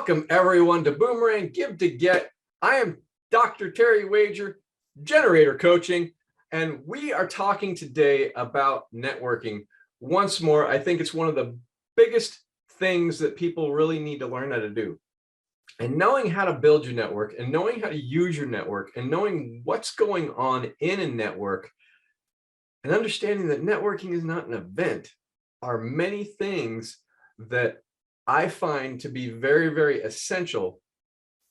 Welcome everyone to Boomerang Give to Get. I am Dr. Terry Wager, Generator Coaching, and we are talking today about networking. Once more, I think it's one of the biggest things that people really need to learn how to do. And knowing how to build your network and knowing how to use your network and knowing what's going on in a network and understanding that networking is not an event are many things that I find to be very, very essential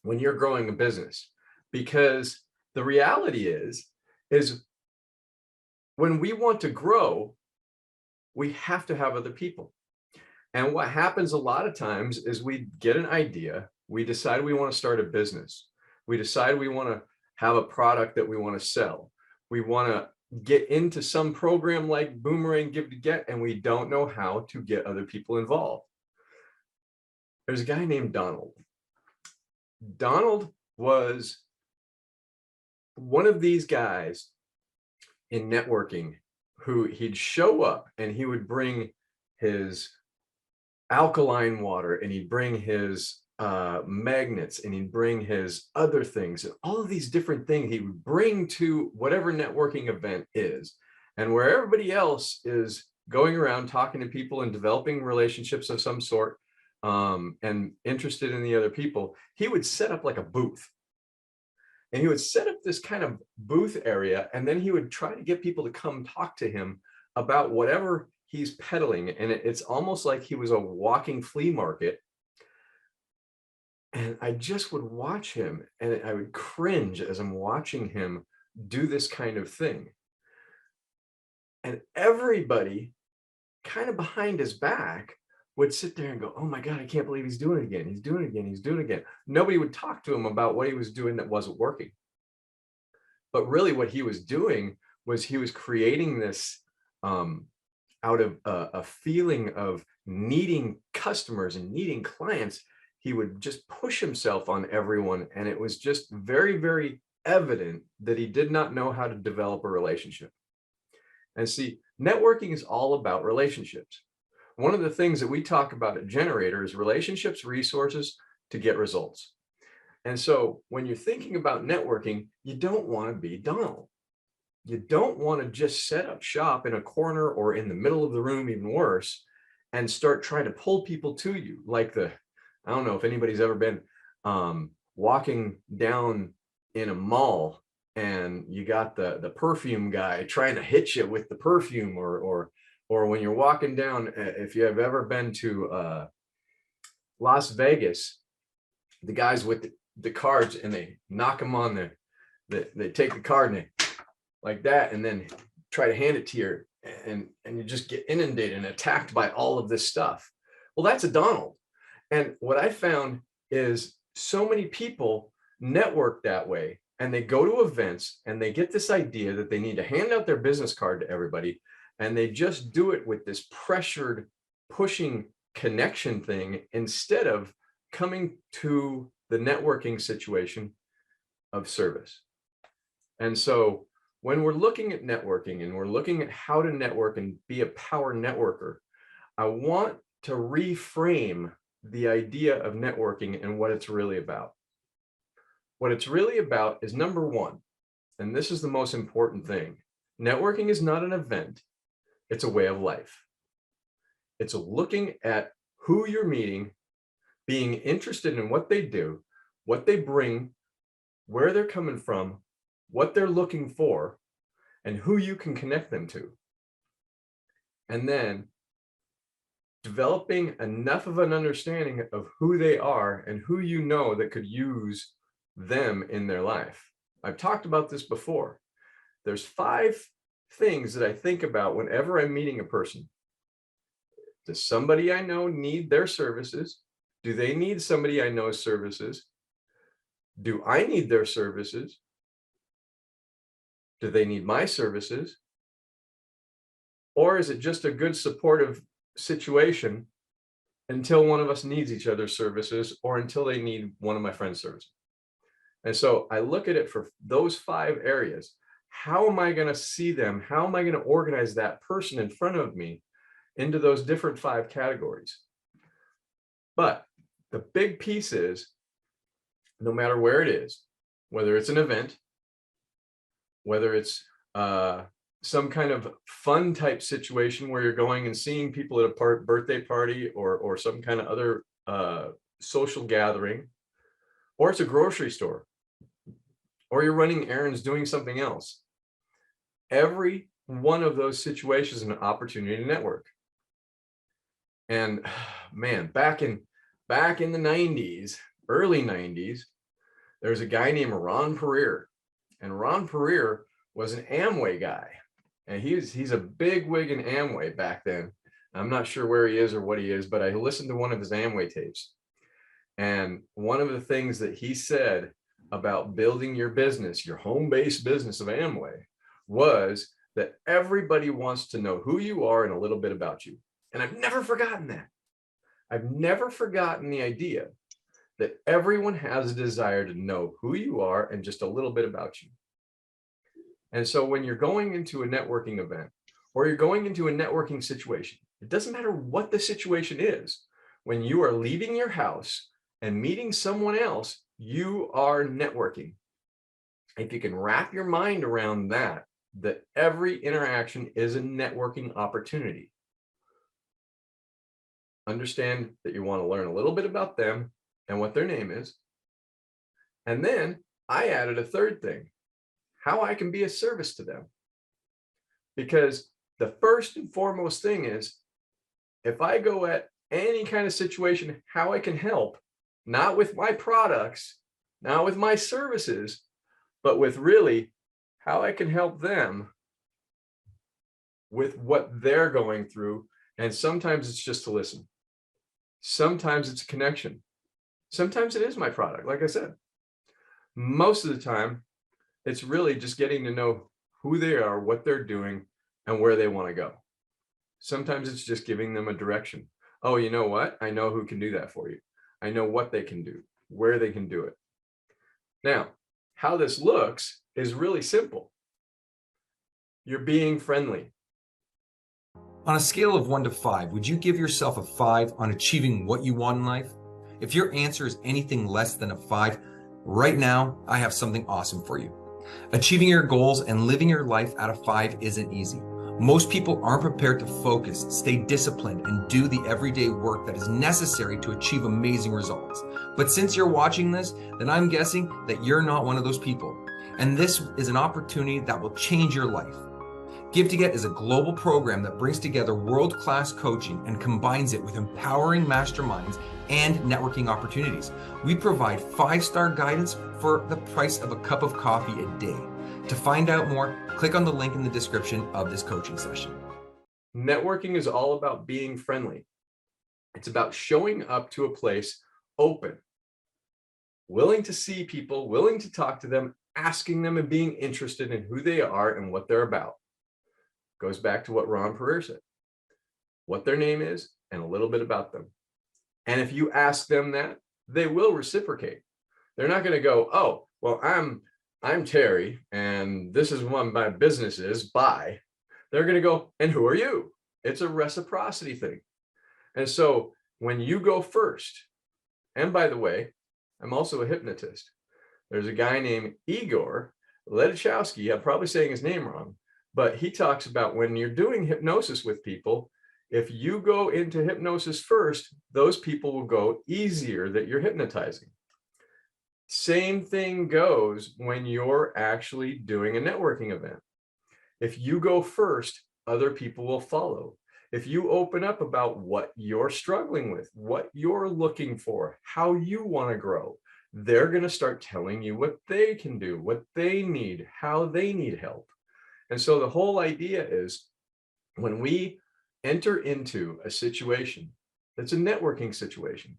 when you're growing a business. Because the reality is when we want to grow, we have to have other people. And what happens a lot of times is we get an idea, we decide we want to start a business, we decide we want to have a product that we want to sell, we want to get into some program like Boomerang Give to Get, and we don't know how to get other people involved. There's a guy named Donald. Donald was one of these guys in networking who he'd show up and he would bring his alkaline water and he'd bring his magnets and he'd bring his other things and all of these different things he would bring to whatever networking event is. And where everybody else is going around talking to people and developing relationships of some sort, and interested in the other people, he would set up like a booth. And he would set up this kind of booth area, and then he would try to get people to come talk to him about whatever he's peddling. And it's almost like he was a walking flea market. And I just would watch him and I would cringe as I'm watching him do this kind of thing. And everybody kind of behind his back would sit there and go, oh my God, I can't believe he's doing it again. He's doing it again. He's doing it again. Nobody would talk to him about what he was doing that wasn't working. But really what he was doing was he was creating this out of a feeling of needing customers and needing clients. He would just push himself on everyone. And it was just very, very evident that he did not know how to develop a relationship. And see, networking is all about relationships. One of the things that we talk about at Generator is relationships, resources to get results. And so when you're thinking about networking, you don't want to be Donald. You don't want to just set up shop in a corner or in the middle of the room, even worse, and start trying to pull people to you. Like I don't know if anybody's ever been walking down in a mall and you got the perfume guy trying to hit you with the perfume, or when you're walking down, if you have ever been to Las Vegas, the guys with the cards and they knock them on they take the card and they like that and then try to hand it to you, and you just get inundated and attacked by all of this stuff. Well, that's a Donald. And what I found is so many people network that way, and they go to events and they get this idea that they need to hand out their business card to everybody. And they just do it with this pressured, pushing connection thing instead of coming to the networking situation of service. And so when we're looking at networking and we're looking at how to network and be a power networker, I want to reframe the idea of networking and what it's really about. What it's really about is, number one, and this is the most important thing, networking is not an event. It's a way of life. It's looking at who you're meeting, being interested in what they do, what they bring, where they're coming from, what they're looking for, and who you can connect them to. And then developing enough of an understanding of who they are and who you know that could use them in their life. I've talked about this before. There's 5 things that I think about whenever I'm meeting a person. Does somebody I know need their services? Do they need somebody I know's services? Do I need their services? Do they need my services? Or is it just a good supportive situation until one of us needs each other's services, or until they need one of my friend's services? And so I look at it for those 5 areas. How am I going to see them? How am I going to organize that person in front of me into those different 5 categories? But the big piece is, no matter where it is, whether it's an event, whether it's some kind of fun type situation where you're going and seeing people at a birthday party, or some kind of other social gathering, or it's a grocery store, or you're running errands, doing something else. Every one of those situations is an opportunity to network. And man, back in the 90s, early 90s, there's a guy named Ron Pereira, and Ron Pereira was an Amway guy, and he's a big wig in Amway back then. I'm not sure where he is or what he is, but I listened to one of his Amway tapes, and one of the things that he said about building your business, your home-based business of Amway, was that everybody wants to know who you are and a little bit about you. And I've never forgotten that. I've never forgotten the idea that everyone has a desire to know who you are and just a little bit about you. And so when you're going into a networking event, or you're going into a networking situation, it doesn't matter what the situation is. When you are leaving your house and meeting someone else, you are networking. If you can wrap your mind around that every interaction is a networking opportunity. Understand that you want to learn a little bit about them and what their name is. And then I added a third thing, how I can be a service to them. Because the first and foremost thing is, if I go at any kind of situation, how I can help, not with my products, not with my services, but with really how I can help them with what they're going through. And sometimes it's just to listen. Sometimes it's a connection. Sometimes it is my product, like I said. Most of the time, it's really just getting to know who they are, what they're doing, and where they want to go. Sometimes it's just giving them a direction. Oh, you know what? I know who can do that for you. I know what they can do, where they can do it. Now, how this looks is really simple. You're being friendly. On a scale of 1 to 5, would you give yourself a 5 on achieving what you want in life? If your answer is anything less than a 5, right now, I have something awesome for you. Achieving your goals and living your life at a 5 isn't easy. Most people aren't prepared to focus, stay disciplined, and do the everyday work that is necessary to achieve amazing results. But since you're watching this, then I'm guessing that you're not one of those people. And this is an opportunity that will change your life. Give to Get is a global program that brings together world-class coaching and combines it with empowering masterminds and networking opportunities. We provide 5-star guidance for the price of a cup of coffee a day. To find out more, click on the link in the description of this coaching session. Networking is all about being friendly. It's about showing up to a place open, willing to see people, willing to talk to them, asking them and being interested in who they are and what they're about. Goes back to what Ron Pereira said, what their name is and a little bit about them. And if you ask them that, they will reciprocate. They're not going to go, oh, well, I'm Terry and this is what my business is. Bye. They're going to go, and who are you? It's a reciprocity thing. And so when you go first, and by the way, I'm also a hypnotist. There's a guy named Igor Ledachowski. I'm probably saying his name wrong, but he talks about when you're doing hypnosis with people, if you go into hypnosis first, those people will go easier that you're hypnotizing. Same thing goes when you're actually doing a networking event. If you go first, other people will follow. If you open up about what you're struggling with, what you're looking for, how you want to grow, they're going to start telling you what they can do, what they need, how they need help. And so the whole idea is, when we enter into a situation that's a networking situation,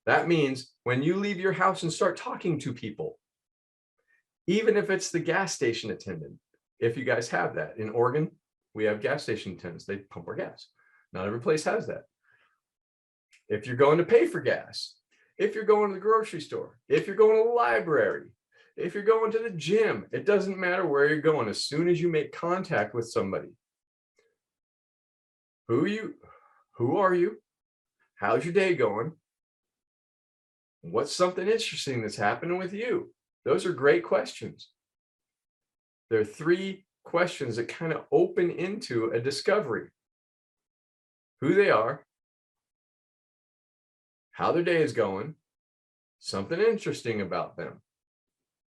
that means when you leave your house and start talking to people, even if it's the gas station attendant, if you guys have that. In Oregon, we have gas station attendants. They pump our gas. Not every place has that. If you're going to pay for gas, if you're going to the grocery store, if you're going to the library, if you're going to the gym, it doesn't matter where you're going. As soon as you make contact with somebody, who are you? How's your day going? What's something interesting that's happening with you? Those are great questions. There are three questions that kind of open into a discovery: who they are, how their day is going, something interesting about them.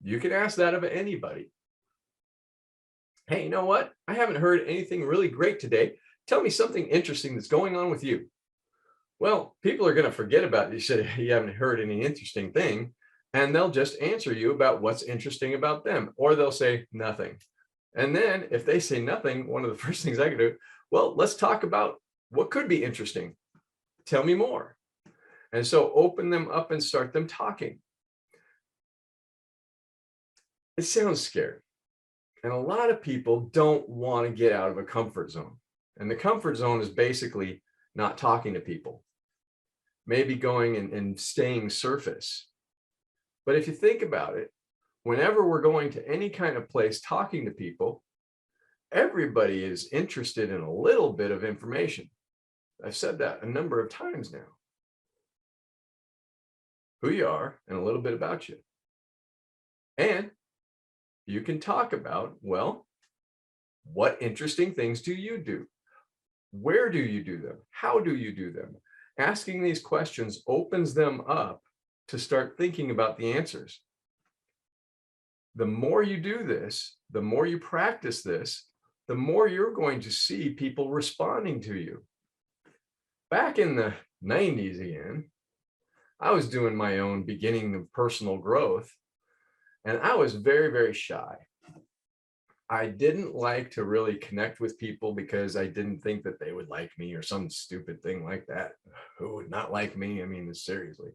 You can ask that of anybody. Hey, you know what? I haven't heard anything really great today. Tell me something interesting that's going on with you. Well, people are going to forget about you said you haven't heard any interesting thing, and they'll just answer you about what's interesting about them, or they'll say nothing. And then if they say nothing, one of the first things I can do, well, let's talk about what could be interesting. Tell me more. And so open them up and start them talking. It sounds scary. And a lot of people don't want to get out of a comfort zone. And the comfort zone is basically not talking to people, maybe going and staying surface. But if you think about it, whenever we're going to any kind of place talking to people, everybody is interested in a little bit of information. I've said that a number of times now. Who you are and a little bit about you. And you can talk about, well, what interesting things do you do? Where do you do them? How do you do them? Asking these questions opens them up to start thinking about the answers. The more you do this, the more you practice this, the more you're going to see people responding to you. Back in the 90s again, I was doing my own beginning of personal growth, and I was very, very shy. I didn't like to really connect with people because I didn't think that they would like me or some stupid thing like that. Who would not like me? I mean, seriously.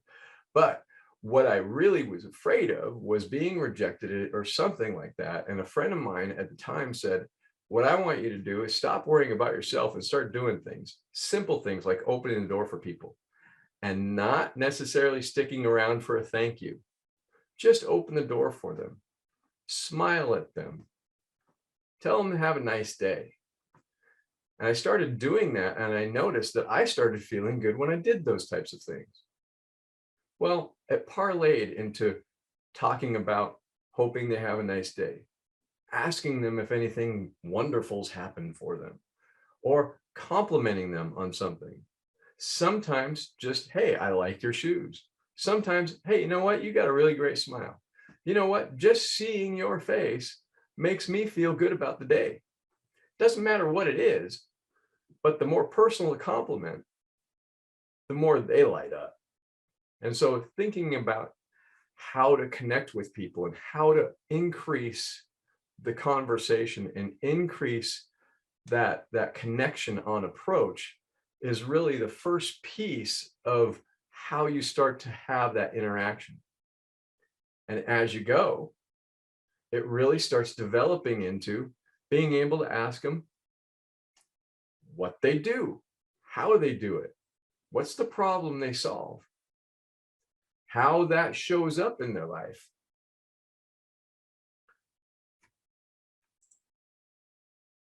But what I really was afraid of was being rejected or something like that. And a friend of mine at the time said, what I want you to do is stop worrying about yourself and start doing things, simple things like opening the door for people and not necessarily sticking around for a thank you. Just open the door for them, smile at them, tell them to have a nice day. And I started doing that, and I noticed that I started feeling good when I did those types of things. Well, it parlayed into talking about hoping they have a nice day, asking them if anything wonderful's happened for them, or complimenting them on something. Sometimes just, hey, I like your shoes. Sometimes, hey, you know what? You got a really great smile. You know what? Just seeing your face makes me feel good about the day. Doesn't matter what it is, but the more personal the compliment, the more they light up. And so thinking about how to connect with people and how to increase the conversation and increase that connection on approach is really the first piece of how you start to have that interaction. And as you go, it really starts developing into being able to ask them what they do, how they do it, what's the problem they solve, how that shows up in their life.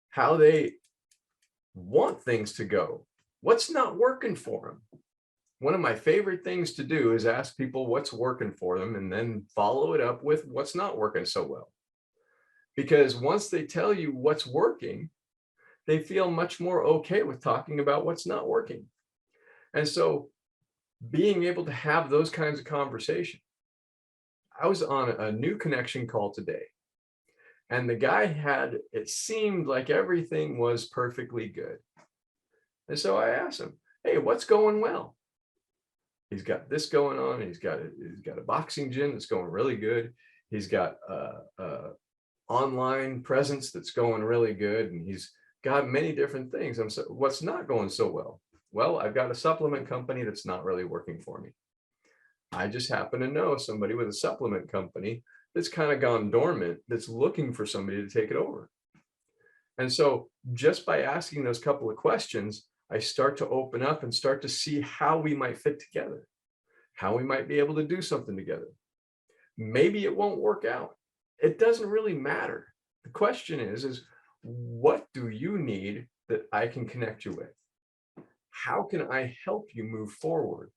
How they want things to go, what's not working for them. One of my favorite things to do is ask people what's working for them and then follow it up with what's not working so well. Because once they tell you what's working, they feel much more okay with talking about what's not working. And so being able to have those kinds of conversations. I was on a new connection call today, and the guy had, it seemed like everything was perfectly good. And so I asked him, hey, what's going well? He's got this going on. He's got a boxing gym that's going really good. He's got a online presence that's going really good. And he's got many different things. I'm so, what's not going so well? Well, I've got a supplement company that's not really working for me. I just happen to know somebody with a supplement company that's kind of gone dormant, that's looking for somebody to take it over. And so just by asking those couple of questions, I start to open up and start to see how we might fit together, how we might be able to do something together. Maybe it won't work out. It doesn't really matter. The question is what do you need that I can connect you with? How can I help you move forward?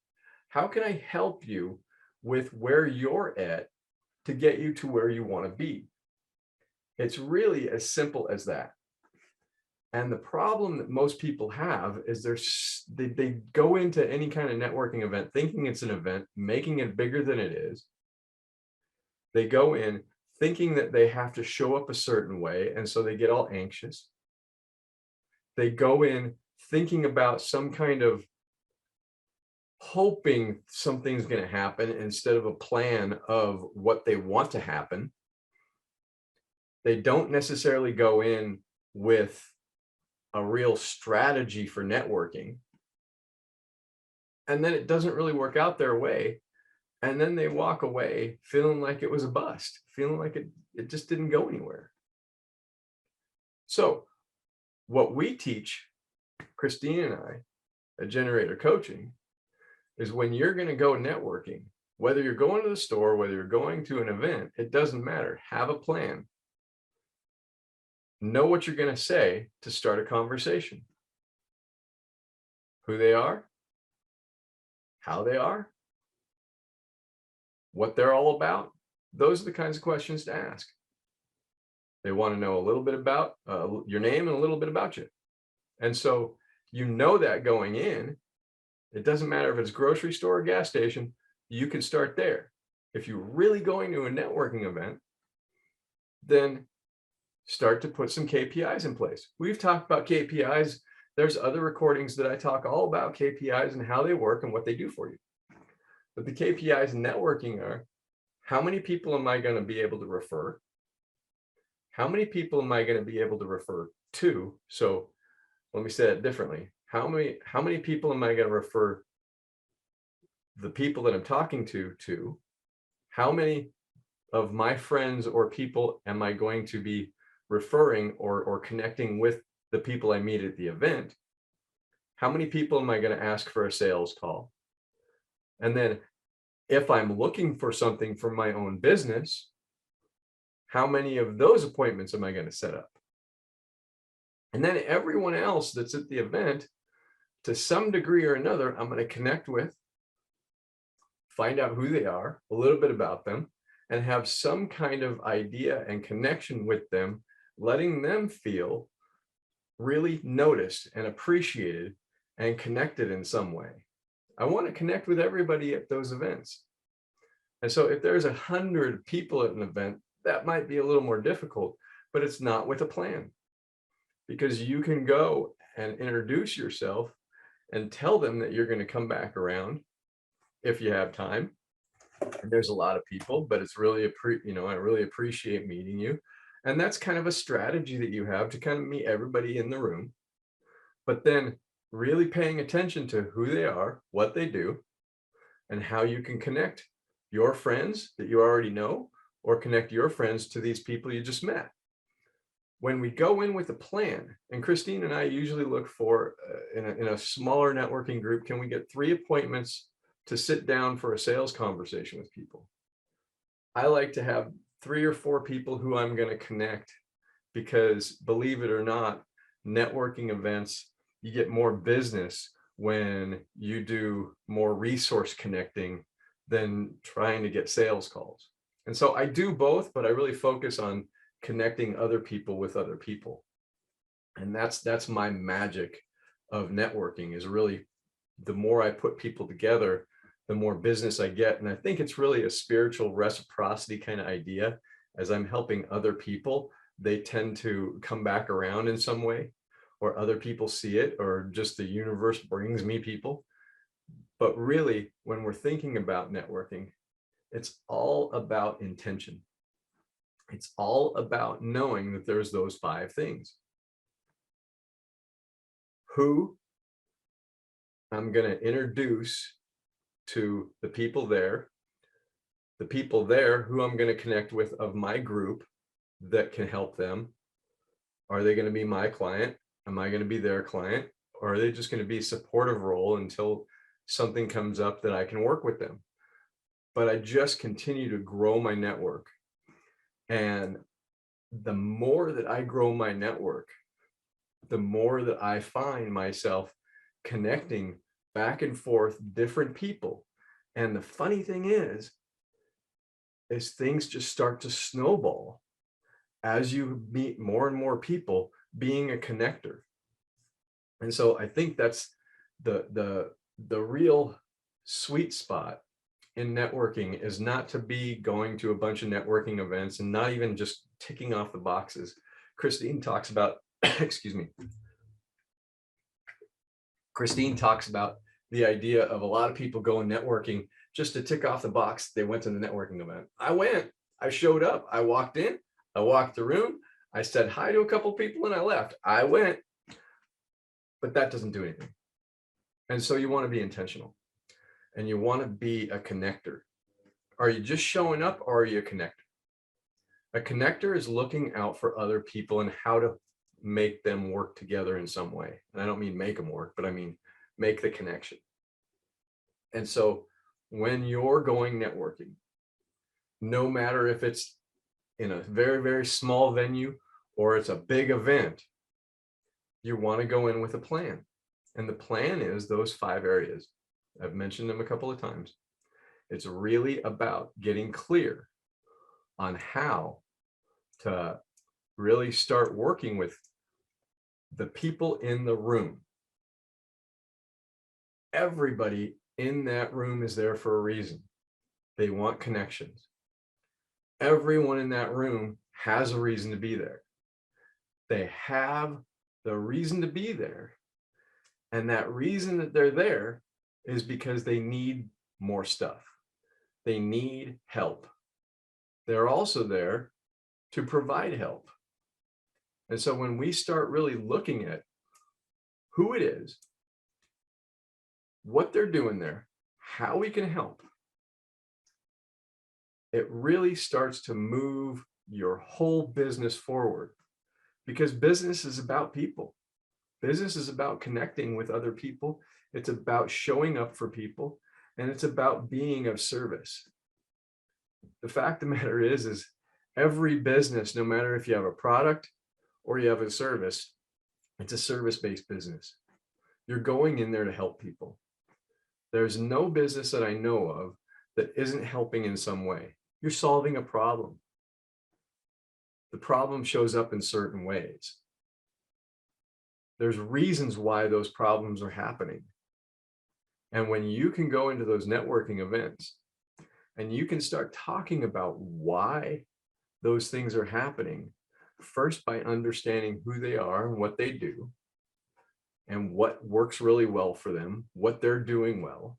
How can I help you with where you're at to get you to where you want to be. It's really as simple as that. And the problem that most people have is they go into any kind of networking event thinking it's an event, making it bigger than it is. They go in thinking that they have to show up a certain way, and so they get all anxious. They go in thinking about some kind of hoping something's going to happen instead of a plan of what they want to happen. They don't necessarily go in with a real strategy for networking. And then it doesn't really work out their way. And then they walk away feeling like it was a bust, feeling like it just didn't go anywhere. So what we teach, Christine and I, at Generator Coaching, is when you're going to go networking, whether you're going to the store, whether you're going to an event, it doesn't matter. Have a plan. Know what you're going to say to start a conversation. Who they are, how they are, what they're all about. Those are the kinds of questions to ask. They want to know a little bit about your name and a little bit about you. And so you know that going in, it doesn't matter if it's grocery store or gas station, you can start there. If you're really going to a networking event, then start to put some KPIs in place. We've talked about KPIs. There's other recordings that I talk all about KPIs and how they work and what they do for you. But the KPIs in networking are, how many people am I going to be able to refer? How many people am I going to be able to refer to? So let me say it differently. How many people am I going to refer the people that I'm talking to? How many of my friends or people am I going to be referring or connecting with the people I meet at the event? How many people am I going to ask for a sales call? And then if I'm looking for something for my own business, how many of those appointments am I going to set up? And then everyone else that's at the event, to some degree or another, I'm going to connect with, find out who they are, a little bit about them, and have some kind of idea and connection with them, letting them feel really noticed and appreciated and connected in some way. I want to connect with everybody at those events. And so if there's 100 people at an event, that might be a little more difficult, but it's not with a plan, because you can go and introduce yourself and tell them that you're going to come back around if you have time. And there's a lot of people, but it's really I really appreciate meeting you. And that's kind of a strategy that you have to kind of meet everybody in the room, but then really paying attention to who they are, what they do, and how you can connect your friends that you already know, or connect your friends to these people you just met. When we go in with a plan, and Christine and I usually look for, in a smaller networking group, can we get 3 appointments to sit down for a sales conversation with people? I like to have 3 or 4 people who I'm going to connect, because believe it or not, networking events, you get more business when you do more resource connecting than trying to get sales calls. And so I do both, but I really focus on connecting other people with other people. And that's my magic of networking, is really, the more I put people together, the more business I get. And I think it's really a spiritual reciprocity kind of idea. As I'm helping other people, they tend to come back around in some way, or other people see it, or just the universe brings me people. But really, when we're thinking about networking, it's all about intention. It's all about knowing that there's those 5 things. Who I'm going to introduce to the people there who I'm going to connect with of my group that can help them. Are they going to be my client? Am I going to be their client? Or are they just going to be a supportive role until something comes up that I can work with them? But I just continue to grow my network. And the more that I grow my network, the more that I find myself connecting back and forth different people. And the funny thing is things just start to snowball as you meet more and more people being a connector. And so I think that's the real sweet spot in networking is not to be going to a bunch of networking events and not even just ticking off the boxes. Christine talks about, excuse me, Christine talks about the idea of a lot of people going networking just to tick off the box. They went to the networking event. I went, I showed up, I walked in, I walked the room, I said hi to a couple of people and I left. I went, but that doesn't do anything. And so you want to be intentional and you want to be a connector. Are you just showing up or are you a connector? A connector is looking out for other people and how to make them work together in some way. And I don't mean make them work, but I mean make the connection. And so when you're going networking, no matter if it's in a very, very small venue or it's a big event, you want to go in with a plan. And the plan is those 5 areas. I've mentioned them a couple of times. It's really about getting clear on how to really start working with the people in the room. Everybody in that room is there for a reason. They want connections. Everyone in that room has a reason to be there. They have the reason to be there. And that reason that they're there is because they need more stuff. They need help. They're also there to provide help. And so when we start really looking at who it is, what they're doing there, how we can help, it really starts to move your whole business forward, because business is about people. Business is about connecting with other people. It's about showing up for people, and it's about being of service. The fact of the matter is every business, no matter if you have a product or you have a service, it's a service-based business. You're going in there to help people. There's no business that I know of that isn't helping in some way. You're solving a problem. The problem shows up in certain ways. There's reasons why those problems are happening. And when you can go into those networking events and you can start talking about why those things are happening, first by understanding who they are and what they do and what works really well for them, what they're doing well.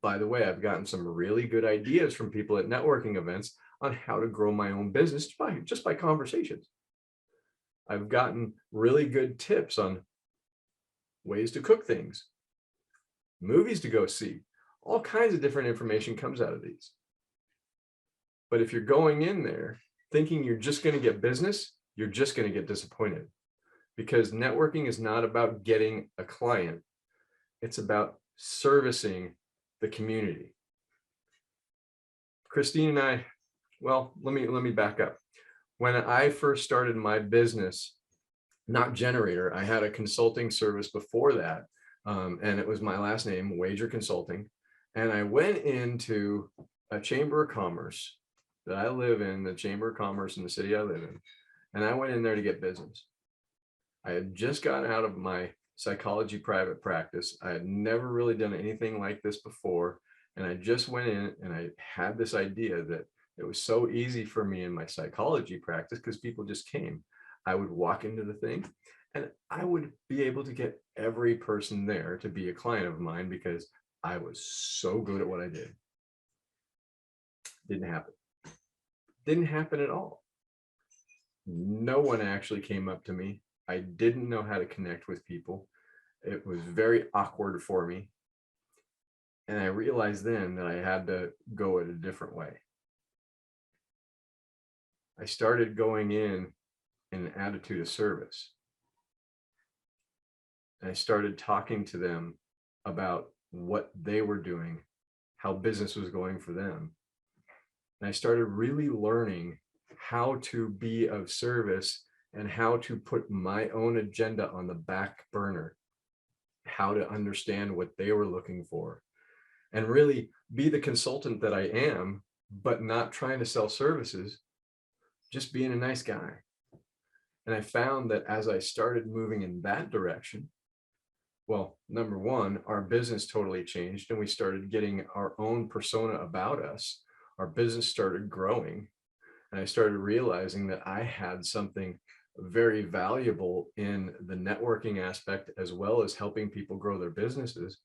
By the way, I've gotten some really good ideas from people at networking events on how to grow my own business just by conversations. I've gotten really good tips on ways to cook things, movies to go see. All kinds of different information comes out of these. But if you're going in there thinking you're just going to get business, you're just going to get disappointed, because networking is not about getting a client. It's about servicing the community. Christine and I, well, let me back up. When I first started my business, not Generator, I had a consulting service before that. And it was my last name, Wager Consulting. And I went into a chamber of commerce that I live in, the chamber of commerce in the city I live in. And I went in there to get business. I had just gotten out of my psychology private practice. I had never really done anything like this before. And I just went in and I had this idea that it was so easy for me in my psychology practice because people just came. I would walk into the thing and I would be able to get every person there to be a client of mine because I was so good at what I did. Didn't happen. Didn't happen at all. No one actually came up to me. I didn't know how to connect with people. It was very awkward for me. And I realized then that I had to go it a different way. I started going in an attitude of service. And I started talking to them about what they were doing, how business was going for them. And I started really learning how to be of service and how to put my own agenda on the back burner, how to understand what they were looking for. and really be the consultant that I am, but not trying to sell services, just being a nice guy. And I found that as I started moving in that direction, well, number one, our business totally changed and we started getting our own persona about us. Our business started growing, and I started realizing that I had something very valuable in the networking aspect as well as helping people grow their businesses.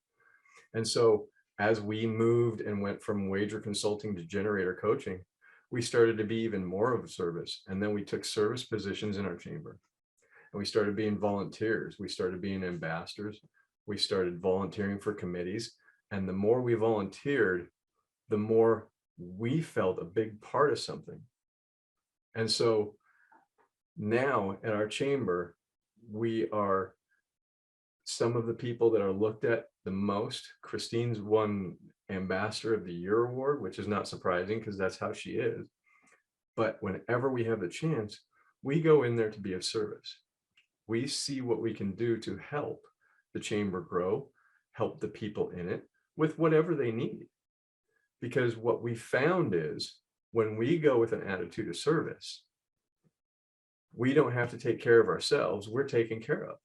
And so as we moved and went from wager consulting to generator coaching, we started to be even more of a service. And then we took service positions in our chamber, and we started being volunteers. We started being ambassadors. We started volunteering for committees. And the more we volunteered, the more we felt a big part of something. And so now at our chamber, we are some of the people that are looked at the most. Christine's won Ambassador of the Year award, which is not surprising because that's how she is. But whenever we have the chance, we go in there to be of service. We see what we can do to help the chamber grow, help the people in it with whatever they need. Because what we found is when we go with an attitude of service, we don't have to take care of ourselves, we're taken care of.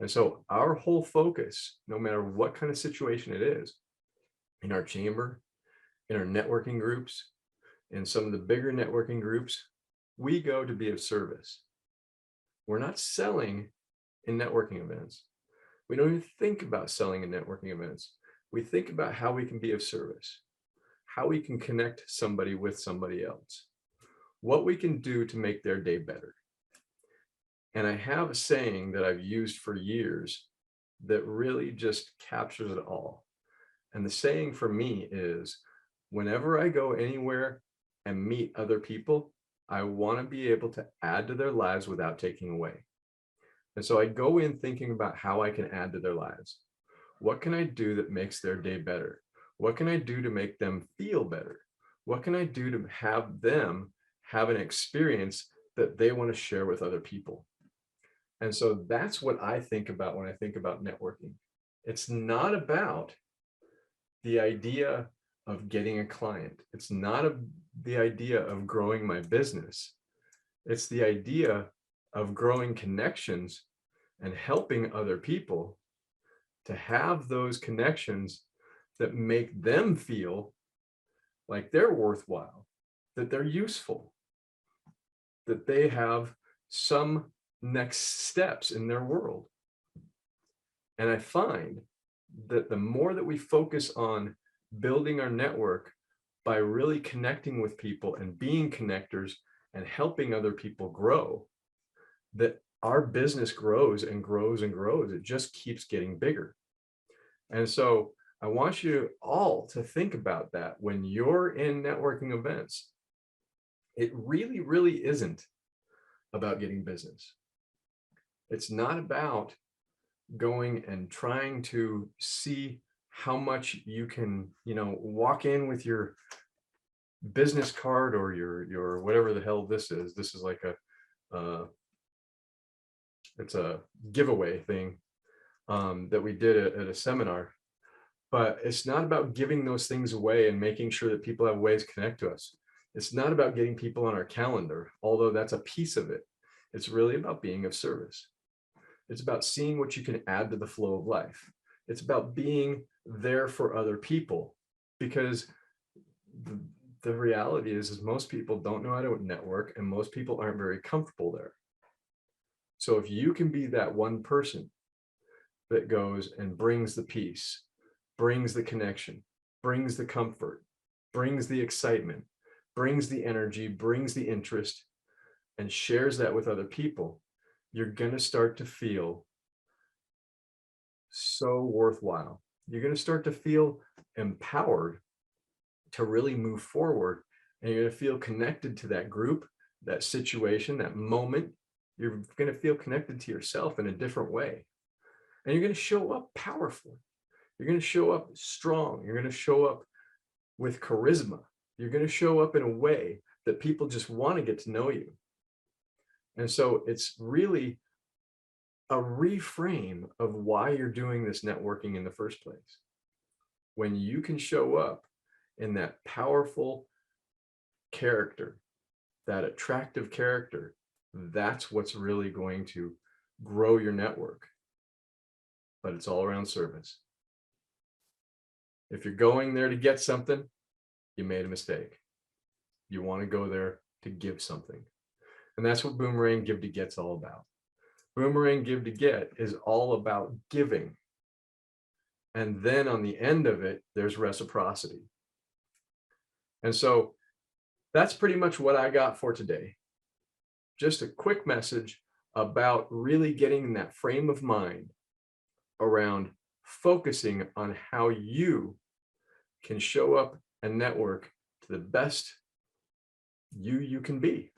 And so our whole focus, no matter what kind of situation it is, in our chamber, in our networking groups, in some of the bigger networking groups, we go to be of service. We're not selling in networking events. We don't even think about selling in networking events. We think about how we can be of service, how we can connect somebody with somebody else, what we can do to make their day better. And I have a saying that I've used for years that really just captures it all. And the saying for me is, whenever I go anywhere and meet other people, I want to be able to add to their lives without taking away. And so I go in thinking about how I can add to their lives. What can I do that makes their day better? What can I do to make them feel better? What can I do to have them have an experience that they want to share with other people? And so that's what I think about when I think about networking. It's not about the idea of getting a client. It's not the idea of growing my business. It's the idea of growing connections and helping other people to have those connections that make them feel like they're worthwhile, that they're useful, that they have some next steps in their world. And I find that the more that we focus on building our network by really connecting with people and being connectors and helping other people grow, that our business grows and grows and grows. It just keeps getting bigger. And so I want you all to think about that when you're in networking events. It really, really isn't about getting business. It's not about going and trying to see how much you can, walk in with your business card or your whatever the hell this is. This is like it's a giveaway thing that we did at a seminar. But it's not about giving those things away and making sure that people have ways to connect to us. It's not about getting people on our calendar, although that's a piece of it. It's really about being of service. It's about seeing what you can add to the flow of life. It's about being there for other people, because the reality is most people don't know how to network and most people aren't very comfortable there. So if you can be that one person that goes and brings the peace, brings the connection, brings the comfort, brings the excitement, brings the energy, brings the interest, and shares that with other people, you're going to start to feel so worthwhile. You're going to start to feel empowered to really move forward, and you're going to feel connected to that group, that situation, that moment. You're going to feel connected to yourself in a different way, and you're going to show up powerful. You're going to show up strong. You're going to show up with charisma. You're going to show up in a way that people just want to get to know you. And so it's really a reframe of why you're doing this networking in the first place. when you can show up in that powerful character, that attractive character, that's what's really going to grow your network. But it's all around service. If you're going there to get something, you made a mistake. You want to go there to give something. And that's what Boomerang Give to Get's all about. Boomerang Give to Get is all about giving. And then on the end of it, there's reciprocity. And so that's pretty much what I got for today. Just a quick message about really getting in that frame of mind around focusing on how you can show up and network to the best you can be.